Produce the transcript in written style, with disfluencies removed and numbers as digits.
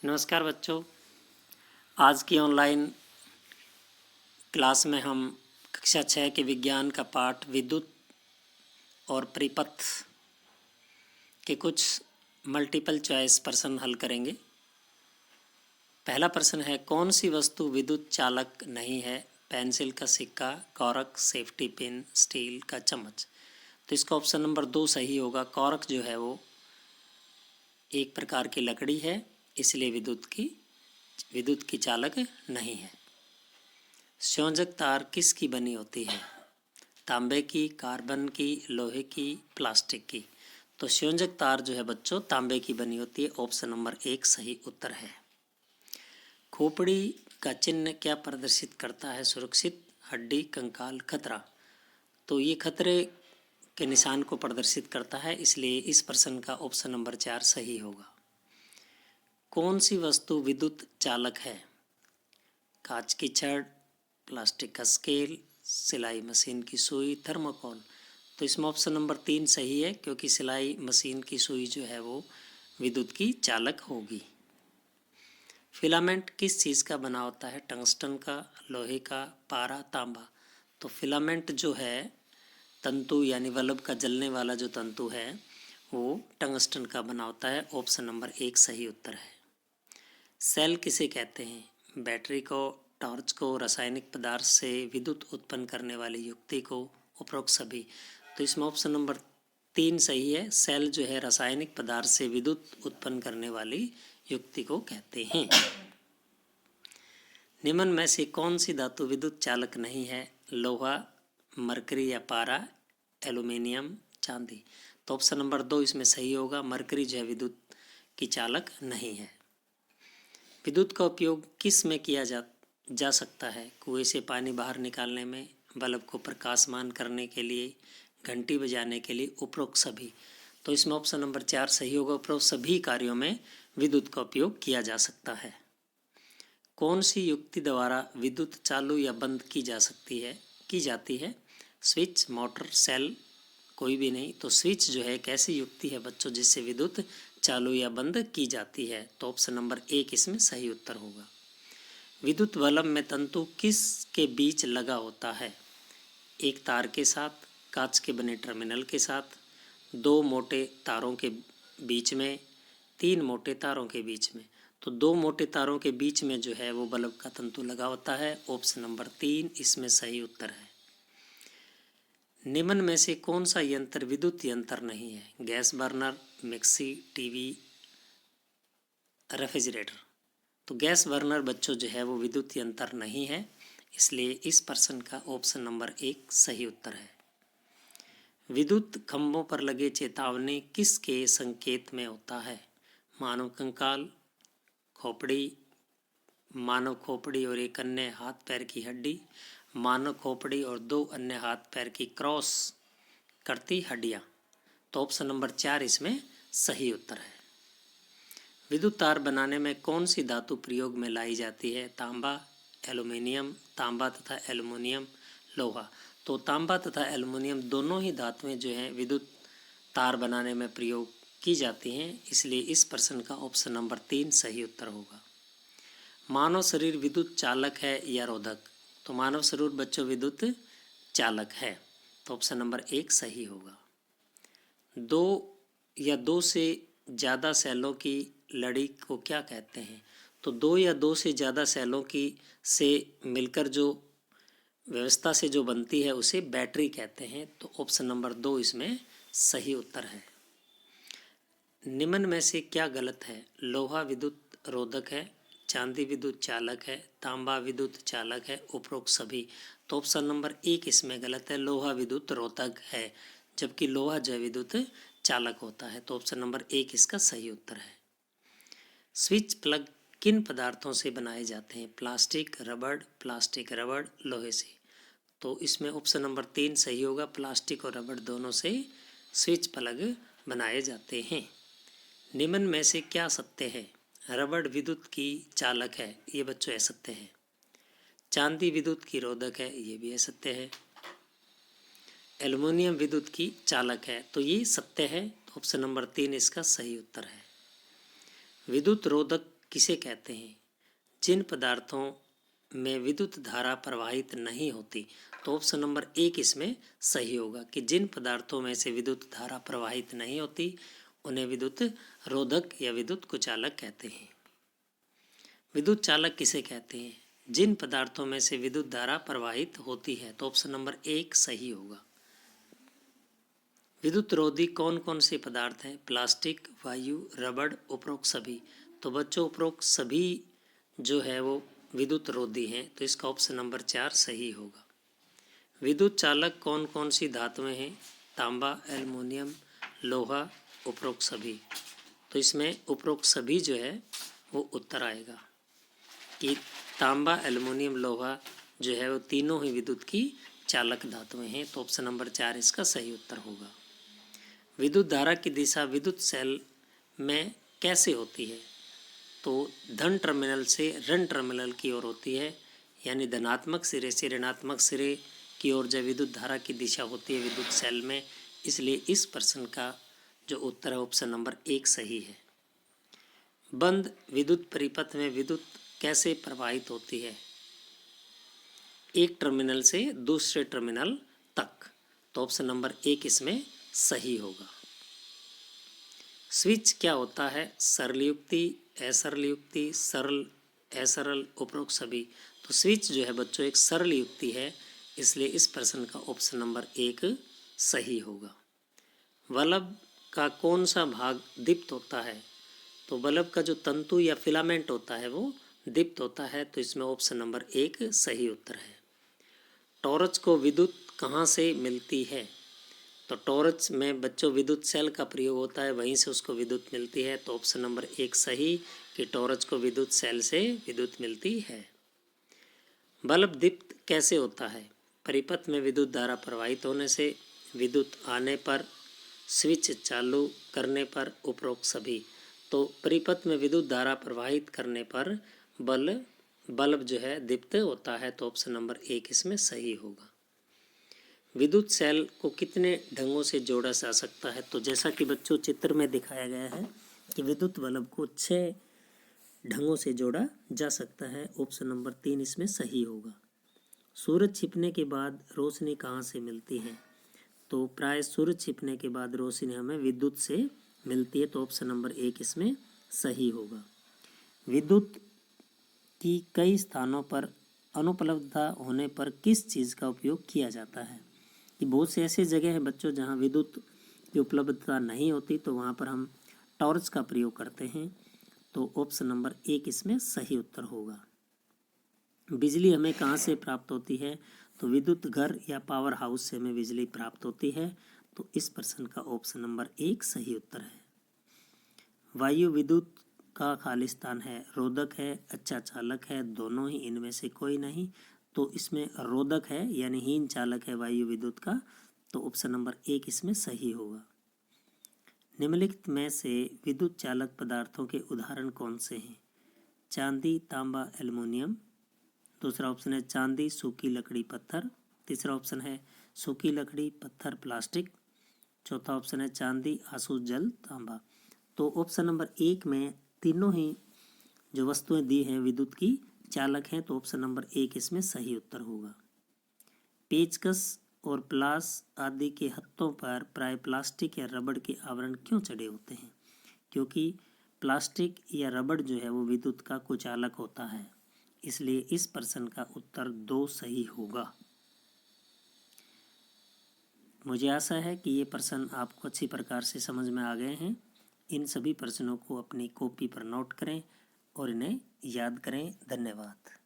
नमस्कार बच्चों। आज की ऑनलाइन क्लास में हम कक्षा 6 के विज्ञान का पाठ विद्युत और परिपथ के कुछ मल्टीपल चॉइस प्रश्न हल करेंगे। पहला प्रश्न है, कौन सी वस्तु विद्युत चालक नहीं है? पेंसिल का सिक्का, कॉर्क, सेफ्टी पिन, स्टील का चम्मच। तो इसका ऑप्शन नंबर 2 सही होगा। कॉर्क जो है वो एक प्रकार की लकड़ी है, इसलिए विद्युत की चालक नहीं है। संयोजक तार किसकी बनी होती है? तांबे की, कार्बन की, लोहे की, प्लास्टिक की। तो संयोजक तार जो है बच्चों तांबे की बनी होती है। ऑप्शन नंबर 1 सही उत्तर है। खोपड़ी का चिन्ह क्या प्रदर्शित करता है? सुरक्षित, हड्डी, कंकाल, खतरा। तो ये खतरे के निशान को प्रदर्शित करता है, इसलिए इस प्रश्न का ऑप्शन नंबर 4 सही होगा। कौन सी वस्तु विद्युत चालक है? कांच की छड़, प्लास्टिक का स्केल, सिलाई मशीन की सुई, थर्मोकोल। तो इसमें ऑप्शन नंबर 3 सही है, क्योंकि सिलाई मशीन की सुई जो है वो विद्युत की चालक होगी। फिलामेंट किस चीज़ का बना होता है? टंगस्टन का, लोहे का, पारा, तांबा। तो फिलामेंट जो है तंतु यानी बल्ब का जलने वाला जो तंतु है वो टंगस्टन का बना होता है। ऑप्शन नंबर 1 सही उत्तर है। सेल किसे कहते हैं? बैटरी को, टॉर्च को, रासायनिक पदार्थ से विद्युत उत्पन्न करने वाली युक्ति को, उपरोक्त सभी। तो इसमें ऑप्शन नंबर 3 सही है। सेल जो है रासायनिक पदार्थ से विद्युत उत्पन्न करने वाली युक्ति को कहते हैं। निम्न में से कौन सी धातु विद्युत चालक नहीं है? लोहा, मरकरी या पारा, एल्यूमिनियम, चांदी। तो ऑप्शन नंबर 2 इसमें सही होगा। मरकरी जो है विद्युत की चालक नहीं है। विद्युत का उपयोग किस में किया जा सकता है? कुएं से पानी बाहर निकालने में, बल्ब को प्रकाशमान करने के लिए, घंटी बजाने के लिए, उपरोक्त सभी। तो इसमें ऑप्शन नंबर 4 सही होगा। उपरोक्त सभी कार्यों में विद्युत का उपयोग किया जा सकता है। कौन सी युक्ति द्वारा विद्युत चालू या बंद की जाती है? स्विच, मोटर, सेल, कोई भी नहीं। तो स्विच जो है एक ऐसी युक्ति है बच्चों जिससे विद्युत चालू या बंद की जाती है। तो ऑप्शन नंबर 1 इसमें सही उत्तर होगा। विद्युत बल्ब में तंतु किस के बीच लगा होता है? एक तार के साथ, कांच के बने टर्मिनल के साथ, 2 मोटे तारों के बीच में, 3 मोटे तारों के बीच में। तो 2 मोटे तारों के बीच में जो है वो बल्ब का तंतु लगा होता है। ऑप्शन नंबर 3 इसमें सही उत्तर है। निम्न में से कौन सा यंत्र विद्युत यंत्र नहीं है? Gas burner, mixie, TV, refrigerator. तो गैस बर्नर बच्चों जो है वो विद्युत यंत्र नहीं है, इसलिए इस प्रश्न का ऑप्शन नंबर 1 सही उत्तर है। विद्युत खंभों पर लगे चेतावनी किसके संकेत में होता है? मानव कंकाल, खोपड़ी, मानव खोपड़ी और एक अन्य हाथ पैर की हड्डी, मानव खोपड़ी और 2 अन्य हाथ पैर की क्रॉस करती हड्डियाँ। तो ऑप्शन नंबर 4 इसमें सही उत्तर है। विद्युत तार बनाने में कौन सी धातु प्रयोग में लाई जाती है? तांबा, एल्यूमिनियम, तांबा तथा एल्यूमिनियम, लोहा। तो तांबा तथा एल्यूमिनियम दोनों ही धातुएं जो हैं विद्युत तार बनाने में प्रयोग की जाती हैं, इसलिए इस प्रश्न का ऑप्शन नंबर 3 सही उत्तर होगा। मानव शरीर विद्युत चालक है या रोधक? तो मानव शरीर बच्चों विद्युत चालक है। तो ऑप्शन नंबर 1 सही होगा। 2 या 2 से ज़्यादा सेलों की लड़ी को क्या कहते हैं? तो 2 या 2 से ज़्यादा सेलों की से मिलकर जो व्यवस्था से जो बनती है उसे बैटरी कहते हैं। तो ऑप्शन नंबर 2 इसमें सही उत्तर है। निम्न में से क्या गलत है? लोहा विद्युत रोधक है, चांदी विद्युत चालक है, तांबा विद्युत चालक है, उपरोक्त सभी। तो ऑप्शन नंबर 1 इसमें गलत है। लोहा विद्युत रोधक है, जबकि लोहा जो विद्युत चालक होता है। तो ऑप्शन नंबर 1 इसका सही उत्तर है। स्विच प्लग किन पदार्थों से बनाए जाते हैं? प्लास्टिक, रबड़, लोहे से। तो इसमें ऑप्शन नंबर 3 सही होगा। प्लास्टिक और रबड़ दोनों से स्विच प्लग बनाए जाते हैं। निम्न में से क्या सत्य है? रबड़ विद्युत की चालक है, ये बच्चों असत्य है। चांदी विद्युत की रोधक है, ये भी असत्य है। एल्युमिनियम विद्युत की चालक है, तो ये सत्य है। तो ऑप्शन नंबर 3 इसका सही उत्तर है। विद्युत रोधक किसे कहते हैं? जिन पदार्थों में विद्युत धारा प्रवाहित नहीं होती। तो ऑप्शन नंबर 1 इसमें सही होगा कि जिन पदार्थों में से विद्युत धारा प्रवाहित नहीं होती उन्हें विद्युत रोधक या विद्युत कुचालक कहते हैं। विद्युत चालक किसे कहते हैं? जिन पदार्थों में से विद्युत धारा प्रवाहित होती है। तो ऑप्शन नंबर 1 सही होगा। विद्युत रोधी कौन कौन से पदार्थ हैं? प्लास्टिक, वायु, रबड़, उपरोक्त सभी। तो बच्चों उपरोक्त सभी जो है वो विद्युत रोधी हैं, तो इसका ऑप्शन नंबर 4 सही होगा। विद्युत चालक कौन कौन सी धातुएं हैं? तांबा, एल्युमिनियम, लोहा, उपरोक्त सभी। तो इसमें उपरोक्त सभी जो है वो उत्तर आएगा कि तांबा, एल्युमिनियम, लोहा जो है वो तीनों ही विद्युत की चालक धातुएं हैं। तो ऑप्शन नंबर 4 इसका सही उत्तर होगा। विद्युत धारा की दिशा विद्युत सेल में कैसे होती है? तो धन टर्मिनल से ऋण टर्मिनल की ओर होती है, यानी धनात्मक सिरे से ऋणात्मक सिरे की ओर जब विद्युत धारा की दिशा होती है विद्युत सेल में, इसलिए इस प्रश्न का जो उत्तर है ऑप्शन नंबर 1 सही है। बंद विद्युत परिपथ में विद्युत कैसे प्रवाहित होती है? एक टर्मिनल से दूसरे टर्मिनल तक। तो ऑप्शन नंबर 1 इसमें सही होगा। स्विच क्या होता है? सरल युक्ति, असरल युक्ति, सरल, असरल, उपरोक्त सभी। तो स्विच जो है बच्चों एक सरल युक्ति है, इसलिए इस प्रश्न का ऑप्शन नंबर 1 सही होगा। बल्ब का कौन सा भाग दीप्त होता है? तो बल्ब का जो तंतु या फिलामेंट होता है वो दीप्त होता है, तो इसमें ऑप्शन नंबर 1 सही उत्तर है। टॉर्च को विद्युत कहाँ से मिलती है? तो टॉर्च में बच्चों विद्युत सेल का प्रयोग होता है, वहीं से उसको विद्युत मिलती है। तो ऑप्शन नंबर 1 सही कि टॉर्च को विद्युत सेल से विद्युत मिलती है। बल्ब दीप्त कैसे होता है? परिपथ में विद्युत धारा प्रवाहित होने से, विद्युत आने पर, स्विच चालू करने पर, उपरोक्त सभी। तो परिपथ में विद्युत धारा प्रवाहित करने पर बल्ब जो है दीप्त होता है। तो ऑप्शन नंबर 1 इसमें सही होगा। विद्युत सेल को कितने ढंगों से जोड़ा जा सकता है? तो जैसा कि बच्चों चित्र में दिखाया गया है कि विद्युत बल्ब को 6 ढंगों से जोड़ा जा सकता है। ऑप्शन नंबर 3 इसमें सही होगा। सूरज छिपने के बाद रोशनी कहाँ से मिलती है? तो प्राय सूरज छिपने के बाद रोशनी हमें विद्युत से मिलती है। तो ऑप्शन नंबर 1 इसमें सही होगा। विद्युत की कई स्थानों पर अनुपलब्धता होने पर किस चीज़ का उपयोग किया जाता है? कि बहुत से ऐसे जगह हैं बच्चों जहां विद्युत की उपलब्धता नहीं होती, तो वहां पर हम टॉर्च का प्रयोग करते हैं। तो ऑप्शन नंबर 1 इसमें सही उत्तर होगा। बिजली हमें कहाँ से प्राप्त होती है? तो विद्युत घर या पावर हाउस से हमें बिजली प्राप्त होती है। तो इस प्रश्न का ऑप्शन नंबर 1 सही उत्तर है। वायु विद्युत का खालिस्तान है, रोधक है, अच्छा चालक है, दोनों ही, इनमें से कोई नहीं। तो इसमें रोधक है यानी हीन चालक है वायु विद्युत का। तो ऑप्शन नंबर 1 इसमें सही होगा। निम्नलिखित में से विद्युत चालक पदार्थों के उदाहरण कौन से हैं? चांदी, तांबा, एल्युमिनियम। दूसरा ऑप्शन है चांदी, सूखी लकड़ी, पत्थर। तीसरा ऑप्शन है सूखी लकड़ी, पत्थर, प्लास्टिक। चौथा ऑप्शन है चांदी, आंसू, जल, तांबा। तो ऑप्शन नंबर 1 में तीनों ही जो वस्तुएं दी हैं विद्युत की चालक हैं। तो ऑप्शन नंबर 1 इसमें सही उत्तर होगा। पेचकस और प्लास आदि के हत्थों पर प्राय प्लास्टिक या रबड़ के आवरण क्यों चढ़े होते हैं? क्योंकि प्लास्टिक या रबड़ जो है वो विद्युत का कुचालक होता है, इसलिए इस प्रश्न का उत्तर 2 सही होगा। मुझे आशा है कि ये प्रश्न आपको अच्छी प्रकार से समझ में आ गए हैं। इन सभी प्रश्नों को अपनी कॉपी पर नोट करें और इन्हें याद करें। धन्यवाद।